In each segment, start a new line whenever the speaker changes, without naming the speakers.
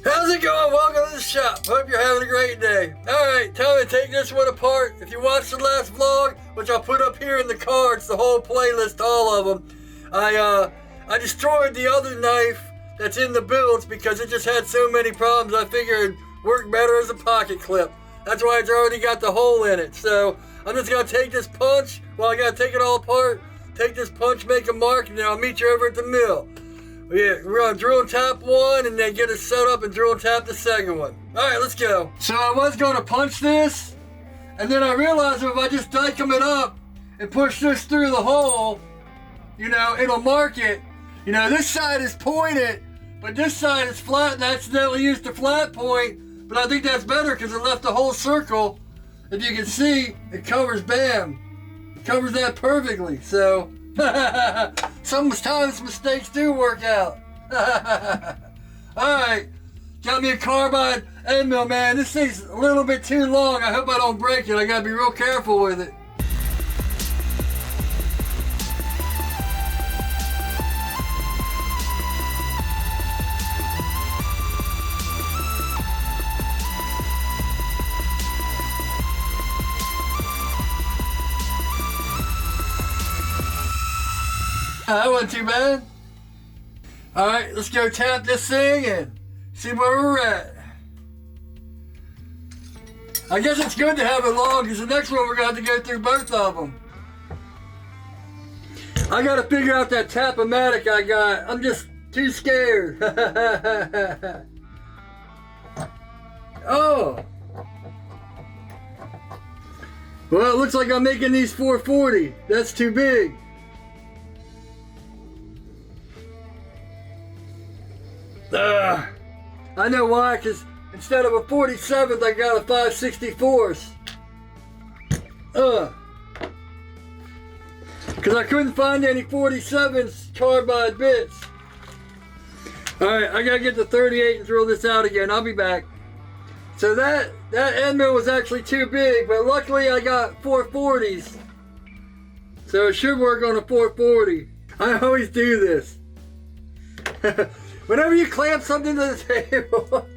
How's it going? Welcome to the shop. Hope you're having a great day. Alright, time to take this one apart. If you watched the last vlog, which I'll put up here in the cards, the whole playlist, all of them, I destroyed the other knife that's in the builds because it just had so many problems. I figured it'd work better as a pocket clip. That's why it's already got the hole in it. So I'm just going to take this punch. Well, I got to take it all apart. Take this punch, make a mark, and then I'll meet you over at the mill. Yeah, we're going to drill and tap one and then get it set up and drill and tap the second one. Alright, let's go. So I was going to punch this, and then I realized if I just dicom it up and push this through the hole, you know, it'll mark it. You know, this side is pointed, but this side is flat, and I accidentally used the flat point, but I think that's better because it left the whole circle. If you can see, it covers, bam. It covers that perfectly, so... Sometimes mistakes do work out. Alright, got me a carbide end mill, man. This thing's a little bit too long. I hope I don't break it. I gotta be real careful with it. That wasn't too bad. Alright, let's go tap this thing and see where we're at. I guess it's good to have it long because the next one we're going to have to go through both of them. I got to figure out that Tap-O-Matic I got. I'm just too scared. Oh. Well, it looks like I'm making these 440. That's too big. I know why, because instead of a 47th, I got a 5/64. Because I couldn't find any 47s carbide bits. Alright, I gotta get the 38 and drill this out again. I'll be back. So that end mill was actually too big, but luckily I got 440s. So it should work on a 440. I always do this. Whenever you clamp something to the table,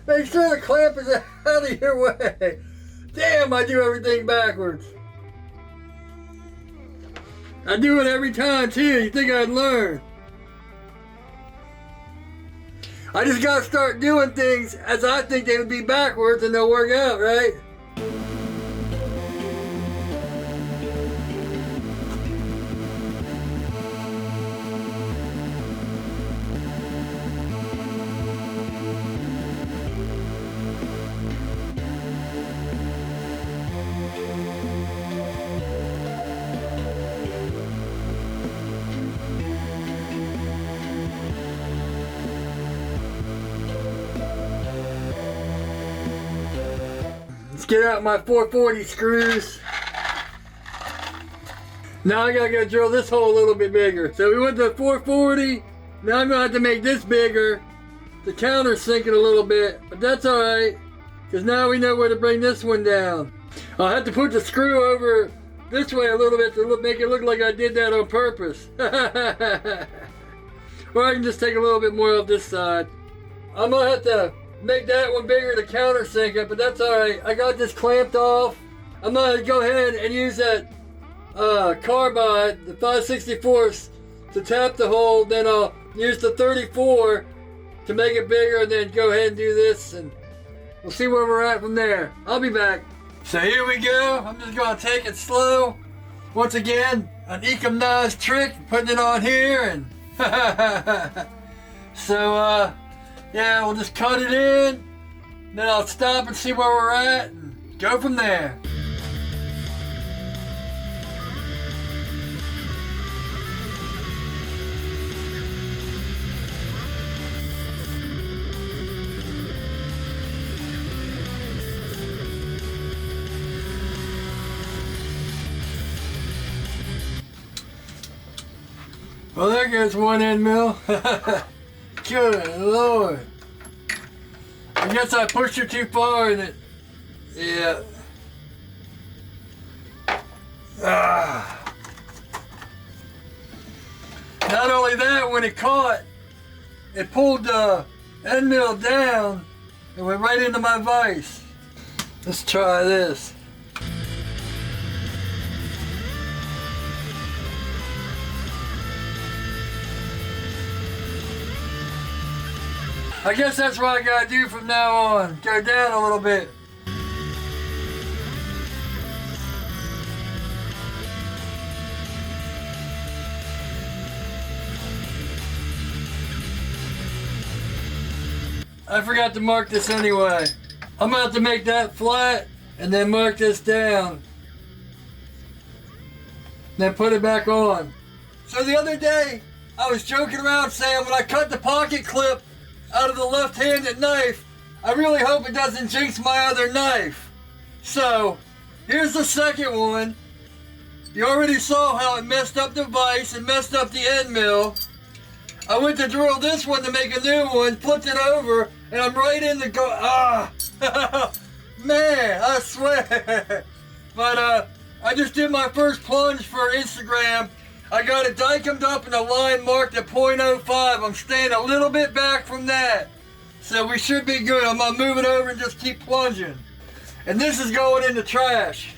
make sure the clamp is out of your way. Damn, I do everything backwards. I do it every time too. You think I'd learn? I just gotta start doing things as I think they would be backwards and they'll work out, right? Let's get out my 440 screws. Now I gotta go drill this hole a little bit bigger. So we went to 440. Now I'm gonna have to make this bigger to countersink it a little bit, but that's alright, because now we know where to bring this one down. I'll have to put the screw over this way a little bit to make it look like I did that on purpose. Or I can just take a little bit more off this side. I'm gonna have to make that one bigger to countersink it, but that's alright. I got this clamped off. I'm gonna go ahead and use that carbide, the 5/64 to tap the hole, then I'll use the 34 to make it bigger, and then go ahead and do this, and we'll see where we're at from there. I'll be back. So here we go. I'm just gonna take it slow. Once again, an Ecomnize trick, putting it on here, and so yeah, we'll just cut it in, then I'll stop and see where we're at and go from there. Well, there goes one end mill. Good Lord. I guess I pushed it too far and it, yeah. Not only that, when it caught, it pulled the end mill down and went right into my vise. Let's try this. I guess that's what I gotta do from now on. Go down a little bit. I forgot to mark this anyway. I'm gonna have to make that flat and then mark this down. Then put it back on. So the other day, I was joking around saying when I cut the pocket clip out of the left-handed knife, I really hope it doesn't jinx my other knife. So, here's the second one. You already saw how it messed up the vise and messed up the end mill. I went to drill this one to make a new one, flipped it over, and I'm right in the man, I swear. But I just did my first plunge for Instagram. I got it dikemed up and a line marked at .05. I'm staying a little bit back from that. So we should be good. I'm gonna move it over and just keep plunging. And this is going in the trash.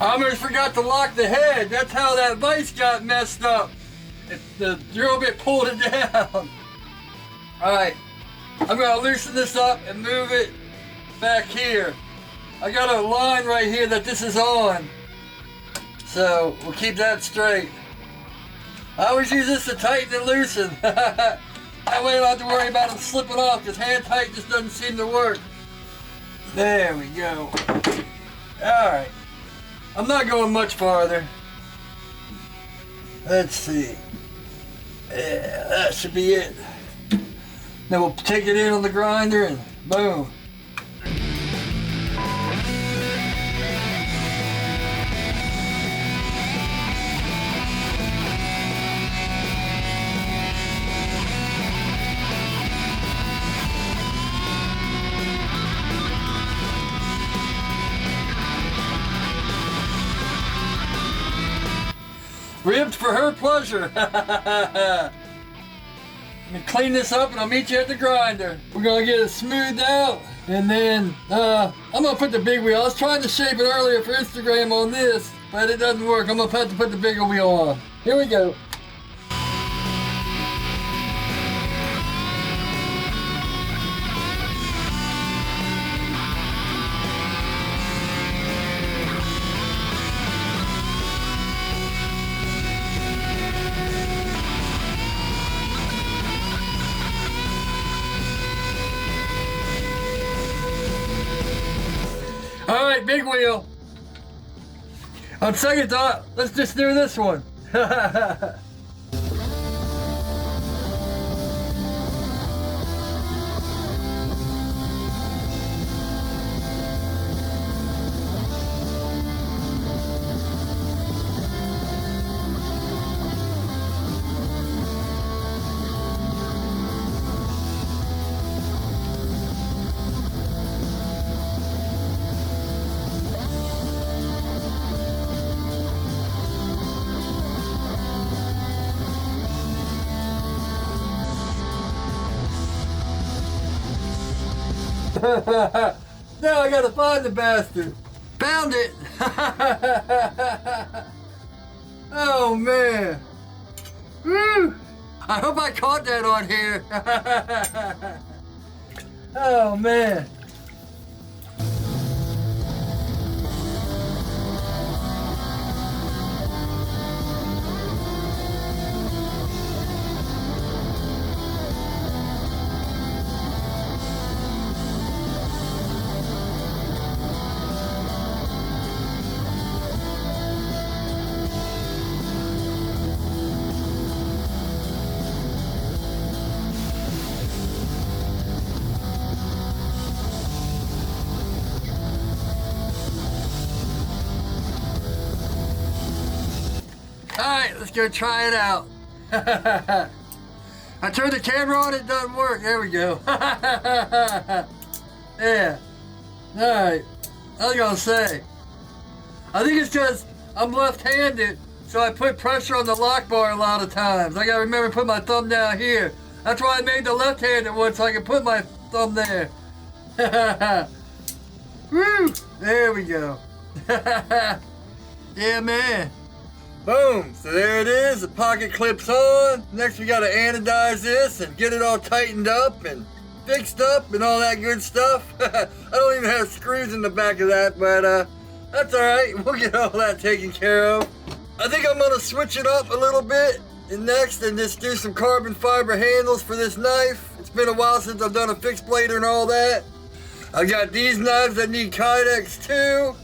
I almost forgot to lock the head. That's how that vise got messed up. The drill bit pulled it down. Alright, I'm going to loosen this up and move it back here. I got a line right here that this is on. So we'll keep that straight. I always use this to tighten and loosen. That way I don't have to worry about them slipping off because hand tight just doesn't seem to work. There we go. Alright. I'm not going much farther. Let's see. Yeah, that should be it. Then we'll take it in on the grinder and boom. Ribbed for her pleasure. Let me clean this up and I'll meet you at the grinder. We're gonna get it smoothed out and then I'm gonna put the big wheel. I was trying to shape it earlier for Instagram on this, but it doesn't work. I'm gonna have to put the bigger wheel on. Here we go. All right, big wheel. On second thought, let's just do this one. Now I gotta find the bastard. Found it! Oh man. Woo! I hope I caught that on here. Oh man. let's go try it out. I turned the camera on, it doesn't work. There we go. Yeah. Alright. I was gonna say, I think it's because I'm left-handed, so I put pressure on the lock bar a lot of times. I gotta remember to put my thumb down here. That's why I made the left-handed one, so I can put my thumb there. Woo! There we go. Yeah, man. Boom. So there it is. The pocket clips on. Next we gotta anodize this and get it all tightened up and fixed up and all that good stuff. I don't even have screws in the back of that, but that's alright. We'll get all that taken care of. I think I'm gonna switch it up a little bit and next and just do some carbon fiber handles for this knife. It's been a while since I've done a fixed blader and all that. I got these knives that need Kydex too.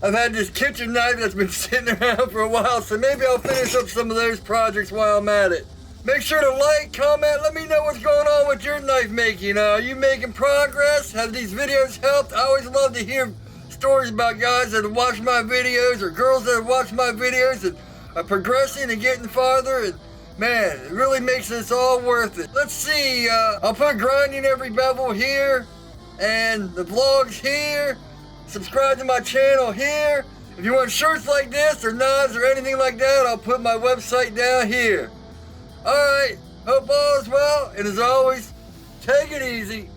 I've had this kitchen knife that's been sitting around for a while, so maybe I'll finish up some of those projects while I'm at it. Make sure to like, comment, let me know what's going on with your knife making. Are you making progress? Have these videos helped? I always love to hear stories about guys that have watched my videos or girls that have watched my videos and are progressing and getting farther. And man, it really makes this all worth it. Let's see, I'll put grinding every bevel here and the vlogs here. Subscribe to my channel here. If you want shirts like this or knives or anything like that, I'll put my website down here. Alright, hope all is well, and as always, take it easy.